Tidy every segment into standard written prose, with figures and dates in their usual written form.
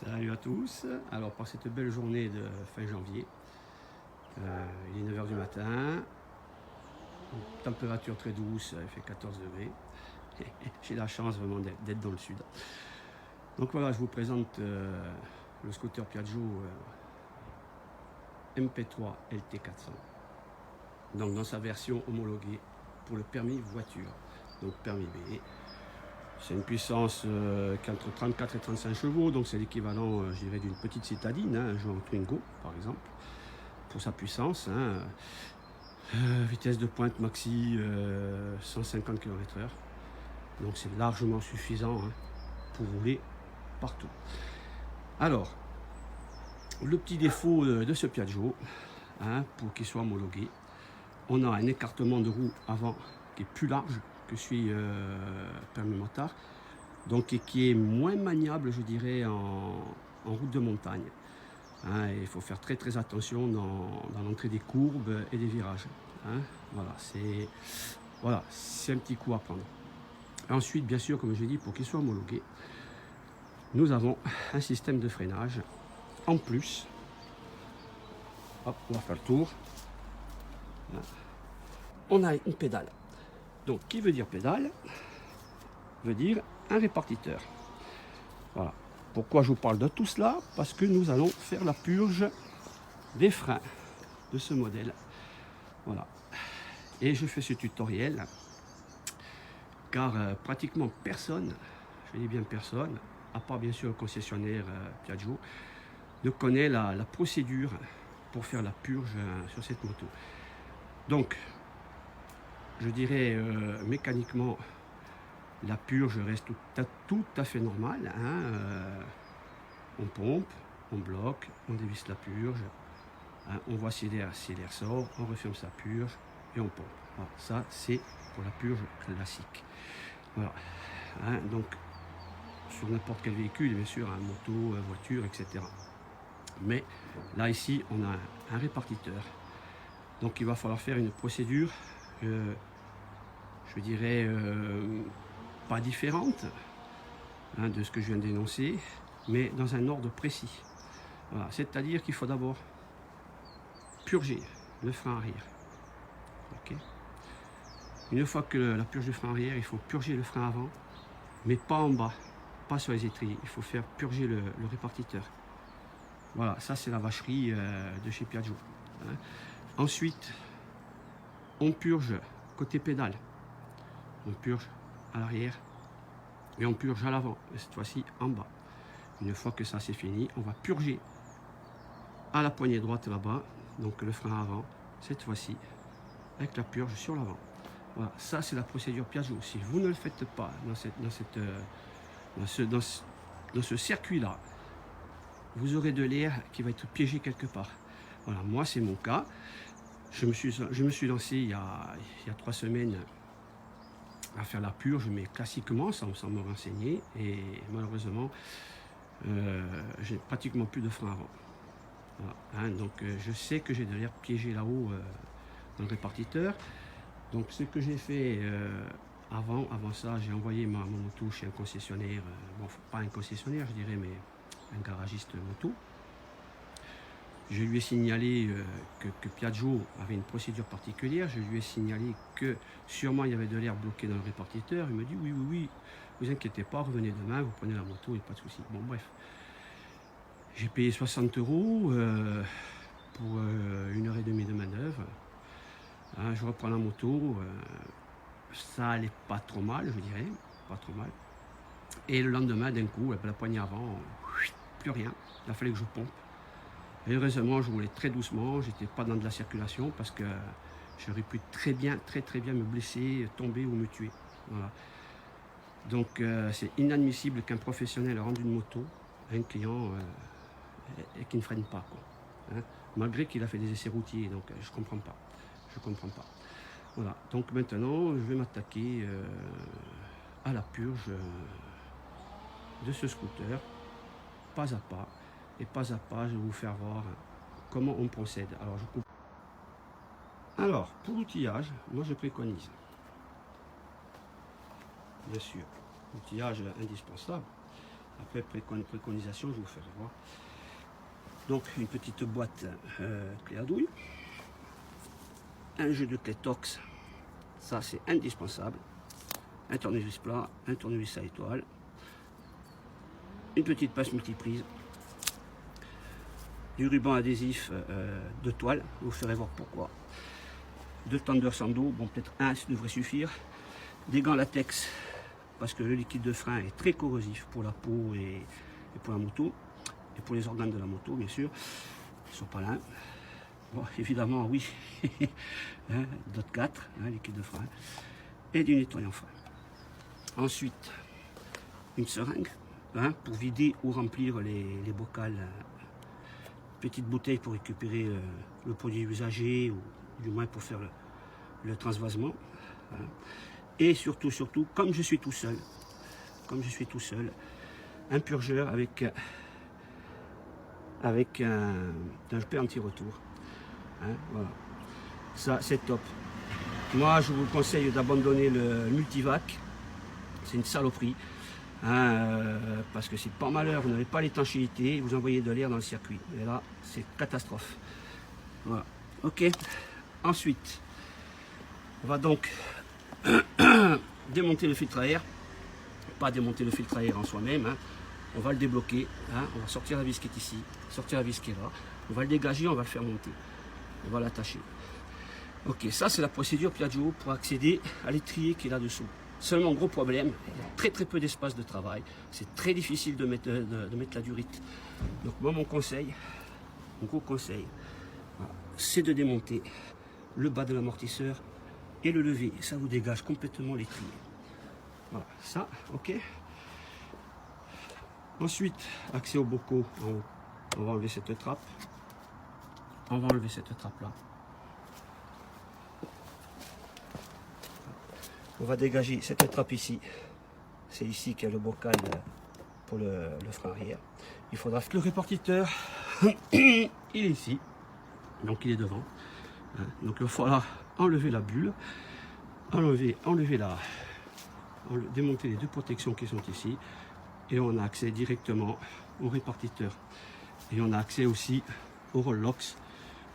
Salut à tous. Alors pour cette belle journée de fin janvier, il est 9 h du matin, une température très douce, il fait 14 degrés. J'ai la chance vraiment d'être dans le sud. Donc voilà, je vous présente le scooter Piaggio MP3 LT400. Donc dans sa version homologuée pour le permis voiture, donc permis B. C'est une puissance qu'entre 34 et 35 chevaux, donc c'est l'équivalent, je dirais, d'une petite citadine, hein, un genre Twingo par exemple, pour sa puissance. Hein. Vitesse de pointe maxi 150 km/h, donc c'est largement suffisant hein, pour rouler partout. Alors, le petit défaut de ce Piaggio, hein, pour qu'il soit homologué, on a un écartement de roue avant qui est plus large que celui permis motard, donc et qui est moins maniable, je dirais, en route de montagne. Hein, il faut faire très attention dans l'entrée des courbes et des virages. Hein, voilà, c'est un petit coup à prendre. Ensuite, bien sûr, comme je l'ai dit, pour qu'il soit homologué, nous avons un système de freinage en plus. Hop, on va faire le tour. Là. On a une pédale. Donc, qui veut dire pédale? Veut dire un répartiteur. Voilà. Pourquoi je vous parle de tout cela? Parce que nous allons faire la purge des freins de ce modèle. Voilà. Et je fais ce tutoriel car pratiquement personne, je dis bien personne, à part bien sûr le concessionnaire Piaggio, ne connaît la procédure pour faire la purge sur cette moto. Donc, je dirais mécaniquement, la purge reste tout à fait normale. Hein, on pompe, on bloque, on dévisse la purge, hein, on voit si l'air sort, on referme sa purge et on pompe. Voilà, ça c'est pour la purge classique. Voilà. Hein, donc sur n'importe quel véhicule, bien sûr, hein, moto, voiture, etc. Mais là ici, on a un répartiteur. Donc il va falloir faire une procédure, je dirais, pas différente hein, de ce que je viens d'énoncer, mais dans un ordre précis. Voilà. C'est-à-dire qu'il faut d'abord purger le frein arrière. Okay. Une fois que la purge du frein arrière, il faut purger le frein avant, mais pas en bas, pas sur les étriers. Il faut faire purger le répartiteur. Voilà, ça c'est la vacherie de chez Piaggio. Hein. Ensuite, on purge côté pédale. On purge à l'arrière et on purge à l'avant, et cette fois-ci en bas. Une fois que ça c'est fini, on va purger à la poignée droite là-bas, donc le frein avant, cette fois-ci, avec la purge sur l'avant. Voilà, ça c'est la procédure Piaggio. Si vous ne le faites pas dans ce circuit-là, vous aurez de l'air qui va être piégé quelque part. Voilà, moi c'est mon cas. Je me suis lancé il y a 3 semaines à faire la purge, mais classiquement, sans me renseigner, et malheureusement, j'ai pratiquement plus de frein avant. Voilà, hein, donc je sais que j'ai de l'air piégé là-haut dans le répartiteur. Donc ce que j'ai fait avant ça, j'ai envoyé ma moto chez un concessionnaire, bon, pas un concessionnaire je dirais, mais un garagiste moto. Je lui ai signalé que Piaggio avait une procédure particulière. Je lui ai signalé que sûrement il y avait de l'air bloqué dans le répartiteur. Il me dit oui, vous inquiétez pas, revenez demain, vous prenez la moto et pas de souci. Bon bref, j'ai payé 60 € pour 1h30 de manœuvre. Hein, je reprends la moto, ça allait pas trop mal, je dirais, pas trop mal. Et le lendemain, d'un coup, la poignée avant, plus rien. Il a fallu que je pompe. Et heureusement, je roulais très doucement, j'étais pas dans de la circulation parce que j'aurais pu très bien me blesser, tomber ou me tuer. Voilà. Donc c'est inadmissible qu'un professionnel rende une moto à un client et qu'il ne freine pas, quoi. Hein, malgré qu'il a fait des essais routiers, donc je comprends pas. Voilà, donc maintenant je vais m'attaquer à la purge de ce scooter, pas à pas. Et pas à pas, je vais vous faire voir comment on procède. Alors, pour l'outillage, moi je préconise, bien sûr, l'outillage indispensable, Après préconisation, je vous ferai voir. Donc une petite boîte clé à douille, un jeu de clé Torx, ça c'est indispensable, un tournevis plat, un tournevis à étoile, une petite pince multiprise, du ruban adhésif de toile, je vous ferai voir pourquoi, deux tendeurs sans dos, bon peut-être un devrait suffire, des gants latex parce que le liquide de frein est très corrosif pour la peau et pour la moto et pour les organes de la moto bien sûr, ils sont pas là. Bon, évidemment oui, hein, d'autres 4, hein, liquide de frein et du nettoyant frein. Ensuite une seringue, hein, pour vider ou remplir les bocals, petite bouteille pour récupérer le produit usagé ou du moins pour faire le transvasement, hein. Et surtout, comme je suis tout seul, un purgeur avec un paix anti-retour, hein, voilà. Ça c'est top. Moi je vous conseille d'abandonner le multivac, c'est une saloperie, hein, parce que c'est pas malheur, vous n'avez pas l'étanchéité, vous envoyez de l'air dans le circuit, et là c'est catastrophe. Voilà, ok. Ensuite on va donc démonter le filtre à air, pas démonter le filtre à air en soi-même, hein. On va le débloquer, hein. On va sortir la vis qui est ici, sortir la vis qui est là, on va le dégager, on va le faire monter, on va l'attacher. Ok, ça c'est la procédure Piaggio pour accéder à l'étrier qui est là-dessous. Seulement gros problème, il y a très peu d'espace de travail, c'est très difficile de mettre la durite. Donc moi mon gros conseil, voilà, c'est de démonter le bas de l'amortisseur et le lever, ça vous dégage complètement l'étrier. Voilà, ça, ok. Ensuite, accès aux bocaux en haut. On va enlever cette trappe. On va enlever cette trappe là. On va dégager cette trappe ici. C'est ici qu'il y a le bocal pour le frein arrière. Il faudra que le répartiteur, il est ici. Donc il est devant. Donc il va falloir enlever la bulle, démonter les deux protections qui sont ici, et on a accès directement au répartiteur. Et on a accès aussi au Rollox.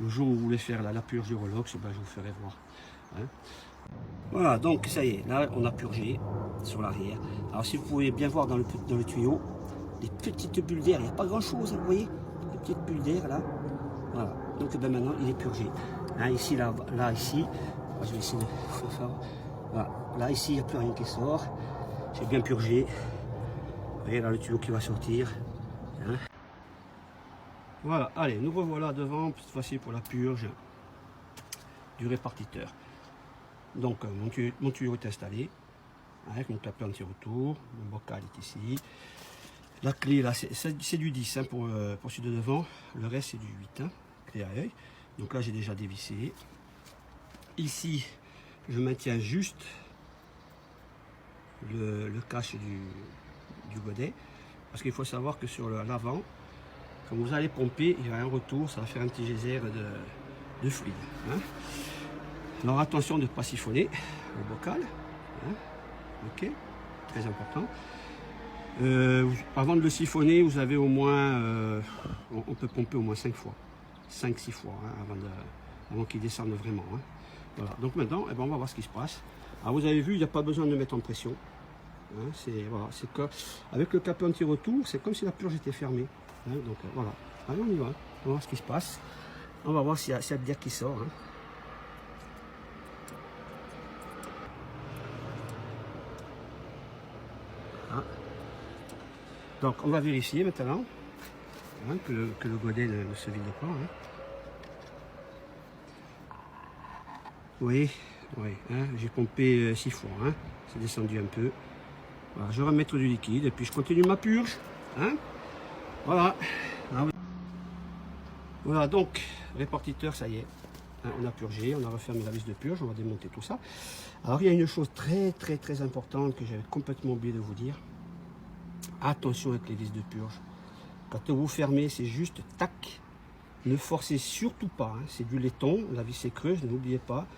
Le jour où vous voulez faire la purge du Rollox, ben, je vous ferai voir, hein. Voilà, donc ça y est, là on a purgé sur l'arrière. Alors si vous pouvez bien voir dans le tuyau, les petites bulles d'air, il n'y a pas grand chose, vous voyez, les petites bulles d'air là. Voilà, donc ben, maintenant il est purgé. Hein, ici, là, ici, je vais essayer de faire. Voilà, là, ici, il n'y a plus rien qui sort. J'ai bien purgé. Vous voyez là le tuyau qui va sortir. Hein. Voilà, allez, nous revoilà devant, cette fois-ci pour la purge du répartiteur. Donc, mon tuyau est installé, avec mon clapet anti-retour. Mon bocal est ici. La clé, là, c'est du 10 hein, pour celui de devant. Le reste, c'est du 8, hein, clé à œil. Donc là, j'ai déjà dévissé. Ici, je maintiens juste le cache du godet. Parce qu'il faut savoir que sur l'avant, quand vous allez pomper, il y a un retour, ça va faire un petit geyser de fluide, hein. Alors attention de ne pas siphonner le bocal, hein. Ok, très important. Avant de le siphonner, vous avez au moins, on peut pomper au moins 5 fois. 5-6 fois, hein, avant qu'il descende vraiment, hein. Voilà, donc maintenant, eh ben, on va voir ce qui se passe. Alors vous avez vu, il n'y a pas besoin de mettre en pression, hein, voilà, avec le capot anti-retour, c'est comme si la purge était fermée, hein, donc voilà. Allez, on y va, on va voir ce qui se passe. On va voir s'il y a de l'air qui sort, hein. Ah. Donc on va vérifier maintenant, hein, que le godet ne se vide pas, hein. Oui, hein, j'ai pompé 6 fois, hein, c'est descendu un peu. Voilà, je vais remettre du liquide et puis je continue ma purge, hein. Voilà. Voilà, donc répartiteur, ça y est, hein, on a purgé, on a refermé la vis de purge, on va démonter tout ça. Alors il y a une chose très importante que j'avais complètement oublié de vous dire. Attention avec les vis de purge. Quand vous fermez, c'est juste tac. Ne forcez surtout pas, hein, c'est du laiton, la vis est creuse, n'oubliez pas.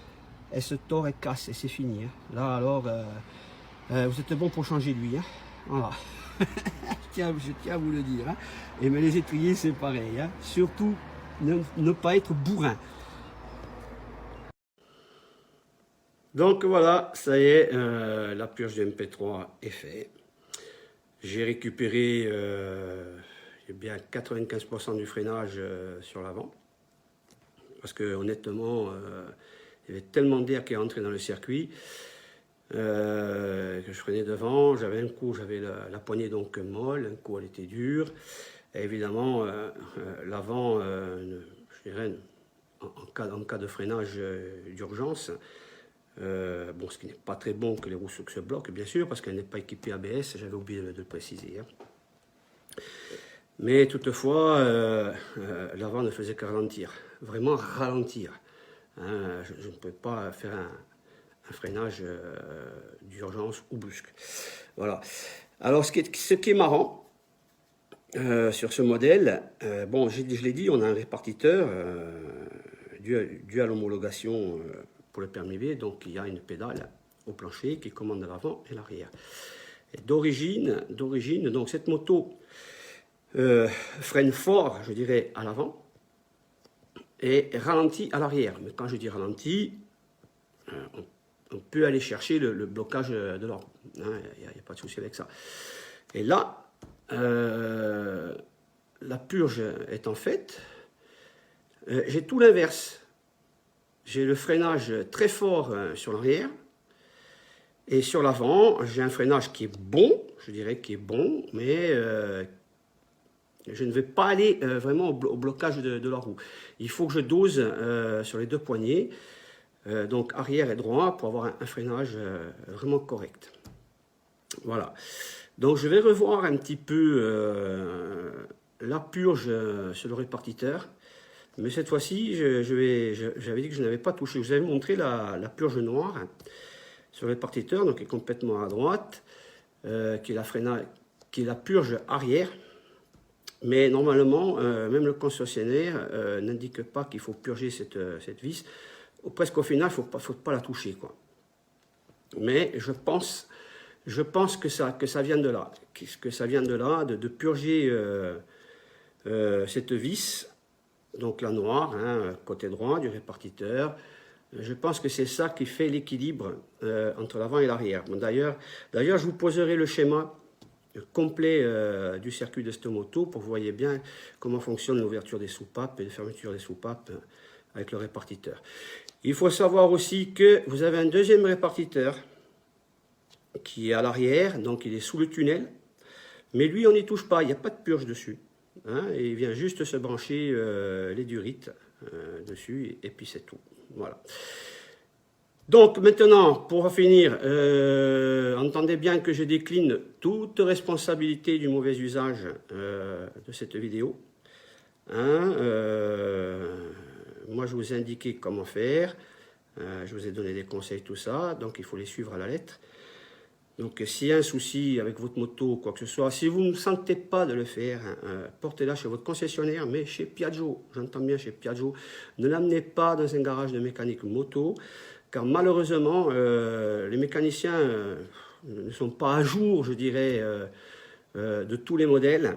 Elle se tord, elle casse et c'est fini, hein. Là alors, vous êtes bon pour changer lui, hein. Voilà. Je tiens à vous le dire. Hein. Et mais les étriers, c'est pareil. Hein. Surtout, ne pas être bourrin. Donc voilà, ça y est, la purge de MP3 est faite. J'ai récupéré bien 95% du freinage sur l'avant. Parce que honnêtement, il y avait tellement d'air qui est entré dans le circuit que je freinais devant. J'avais un coup, j'avais la poignée donc molle, un coup elle était dure. Et évidemment, l'avant, je dirais, en cas de freinage d'urgence, bon, ce qui n'est pas très bon que les roues se bloquent, bien sûr, parce qu'elle n'est pas équipée ABS, j'avais oublié de le préciser. Hein. Mais toutefois, l'avant ne faisait que ralentir, vraiment ralentir. Hein, je ne pouvais pas faire un freinage d'urgence ou brusque. Voilà. Alors, ce qui est marrant sur ce modèle, bon, je l'ai dit, on a un répartiteur dû à l'homologation pour le permis B, donc il y a une pédale au plancher qui commande l'avant et l'arrière. D'origine, donc cette moto freine fort, je dirais, à l'avant et ralentit à l'arrière. Mais quand je dis ralentit, on peut aller chercher le blocage de l'ordre. Il n'y a pas de souci avec ça. Et là, la purge étant faite, j'ai tout l'inverse. J'ai le freinage très fort sur l'arrière. Et sur l'avant, j'ai un freinage qui est bon, je dirais qui est bon, mais je ne vais pas aller vraiment au blocage de la roue. Il faut que je dose sur les deux poignées, donc arrière et droit, pour avoir un freinage vraiment correct. Voilà. Donc je vais revoir un petit peu la purge sur le répartiteur. Mais cette fois-ci, j'avais dit que je n'avais pas touché. Je vous avais montré la purge noire sur le répartiteur, donc qui est complètement à droite, qui est la purge arrière. Mais normalement, même le concessionnaire n'indique pas qu'il faut purger cette vis. Presque au final, il ne faut pas la toucher, quoi. Mais je pense que ça vient de là. Que ça vient de là, de purger cette vis. Donc la noire, hein, côté droit du répartiteur. Je pense que c'est ça qui fait l'équilibre entre l'avant et l'arrière. Bon, D'ailleurs, je vous poserai le schéma complet du circuit de cette moto pour que vous voyez bien comment fonctionne l'ouverture des soupapes et la fermeture des soupapes avec le répartiteur. Il faut savoir aussi que vous avez un deuxième répartiteur qui est à l'arrière, donc il est sous le tunnel, mais lui on n'y touche pas, il n'y a pas de purge dessus. Hein, et il vient juste se brancher les durites dessus et puis c'est tout. Voilà. Donc maintenant, pour finir, entendez bien que je décline toute responsabilité du mauvais usage de cette vidéo. Hein, moi je vous ai indiqué comment faire, je vous ai donné des conseils, tout ça, donc il faut les suivre à la lettre. Donc s'il y a un souci avec votre moto ou quoi que ce soit, si vous ne sentez pas de le faire, portez-la chez votre concessionnaire, mais chez Piaggio, j'entends bien chez Piaggio, ne l'amenez pas dans un garage de mécanique moto, car malheureusement, les mécaniciens ne sont pas à jour, je dirais, de tous les modèles,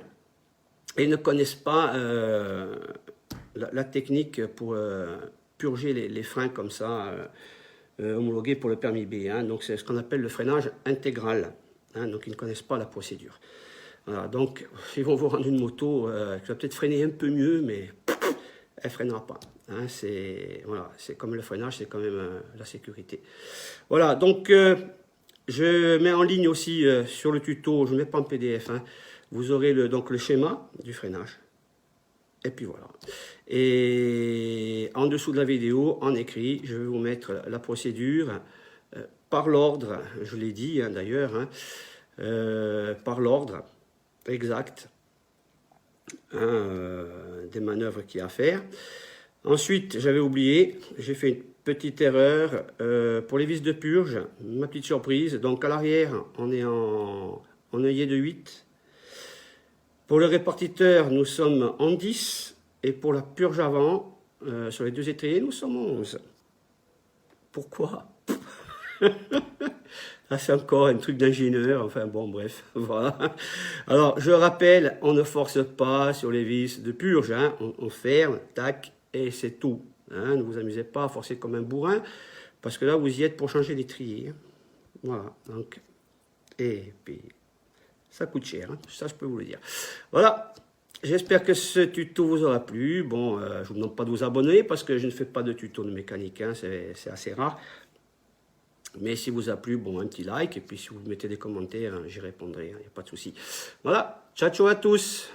et ne connaissent pas la technique pour purger les freins comme ça, homologué pour le permis B. Hein. Donc c'est ce qu'on appelle le freinage intégral. Hein. Donc ils ne connaissent pas la procédure. Voilà. Donc ils vont vous rendre une moto qui va peut-être freiner un peu mieux, mais elle ne freinera pas. Hein. Voilà, c'est comme le freinage, c'est quand même la sécurité. Voilà, donc je mets en ligne aussi sur le tuto, je ne mets pas en PDF, hein. Vous aurez donc le schéma du freinage. Et puis voilà. Et en dessous de la vidéo, en écrit, je vais vous mettre la procédure par l'ordre, je l'ai dit hein, d'ailleurs, hein, par l'ordre exact hein, des manœuvres qu'il y a à faire. Ensuite, j'avais oublié, j'ai fait une petite erreur pour les vis de purge, ma petite surprise. Donc à l'arrière, on est en œillet de 8. Pour le répartiteur, nous sommes en 10. Et pour la purge avant, sur les deux étriers, nous sommes en 11. Pourquoi? Ah, c'est encore un truc d'ingénieur, enfin bon, bref, voilà. Alors, je rappelle, on ne force pas sur les vis de purge, hein. On ferme, tac, et c'est tout. Hein. Ne vous amusez pas à forcer comme un bourrin, parce que là, vous y êtes pour changer l'étrier. Voilà, donc, et puis, ça coûte cher, hein. Ça, je peux vous le dire. Voilà, j'espère que ce tuto vous aura plu. Bon, je ne vous demande pas de vous abonner, parce que je ne fais pas de tuto de mécanique, hein. C'est assez rare. Mais si vous a plu, bon, un petit like, et puis si vous mettez des commentaires, j'y répondrai, il n'y a pas de souci. Voilà, ciao ciao à tous.